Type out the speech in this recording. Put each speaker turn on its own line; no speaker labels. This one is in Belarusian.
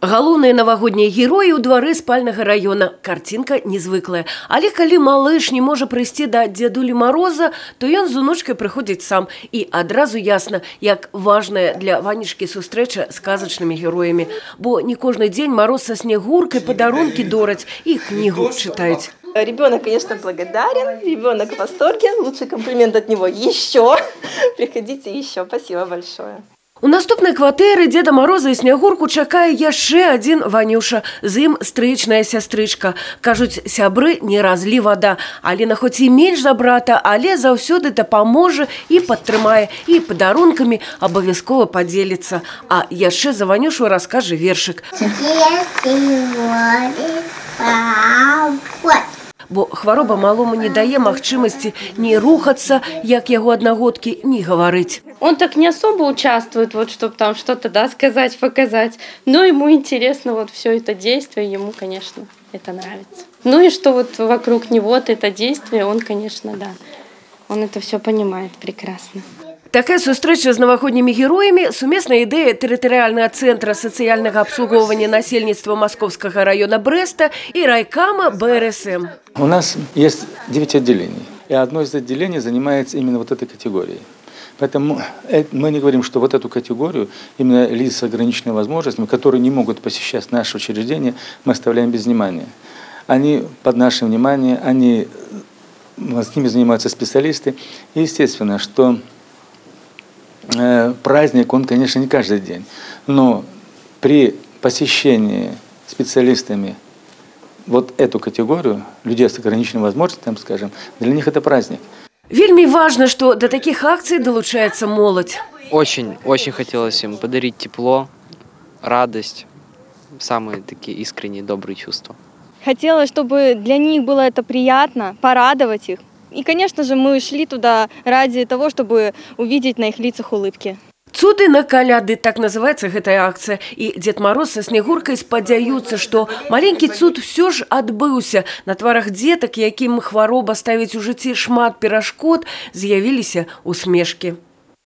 Галоўныя навагоднія героі ў двары спальнага района. Карцінка незвыклая. Але калі малыш не можа прыйсці да дзядулі Мароза, то ён з унучкай прыходзіць сам. І адразу ясна, як важная для Ванечкі сустрэча з казачнымі героямі. Бо не кожны дзень Мароз са Снегуркай падарункі дораць і кнігу чытаюць.
Ребенок, конечно, благодарен, ребенок в восторге. Лучший комплимент от него еще. Приходите еще. Спасибо большое.
У наступнай кватэры Деда Мороза і Снегурку чакае яшчэ адзін Ванюша. З ім стрыечная сястрычка. Кажуць, сябры не разлі вада. Алена хоць і менш за брата, але заўсёды дапаможа і падтрымае, і падарункамі абавязкова падзеліцца. А яшчэ за Ванюшу раскажа вершык. Бо хвароба малому не дае магчымасці ні рухацца, як яго аднагодкі, ні гаварыць.
Он так не особо участвует, вот, чтобы там что-то сказать, показать. Но ему интересно вот все это действие, ему, конечно, это нравится. Ну и что вот вокруг него это действие, он, конечно, да, он это все понимает прекрасно.
Такая сустрэча з навагоднімі героямі – сумесная ідэя тэрытарыяльнага цэнтра сацыяльнага абслугоўвання насельніцтва Московского района Бреста и райкама БРСМ.
У нас есть 9 отделений, и одно из отделений занимается именно вот этой категорией. Поэтому мы не говорим, что вот эту категорию, именно лиц с ограниченными возможностями, которые не могут посещать наше учреждение, мы оставляем без внимания. Они под нашим вниманием, с ними занимаются специалисты. И естественно, что праздник, он, конечно, не каждый день, но при посещении специалистами вот эту категорию, людей с ограниченными возможностями, скажем, для них это праздник.
Вельми важно, что до таких акций долучается молодь.
Очень хотелось им подарить тепло, радость, самые такие искренние, добрые чувства.
Хотелось, чтобы для них было это приятно, порадовать их. И, конечно же, мы шли туда ради того, чтобы увидеть на их лицах улыбки.
Цуды на каляды, так называется гэтая акция. И Дед Мороз со Снегуркой спадзяюцца, что маленький цуд все ж адбыўся. На тварах деток, якім хвароба ставіць у жыцці шмат перашкод, з'явіліся усмешкі.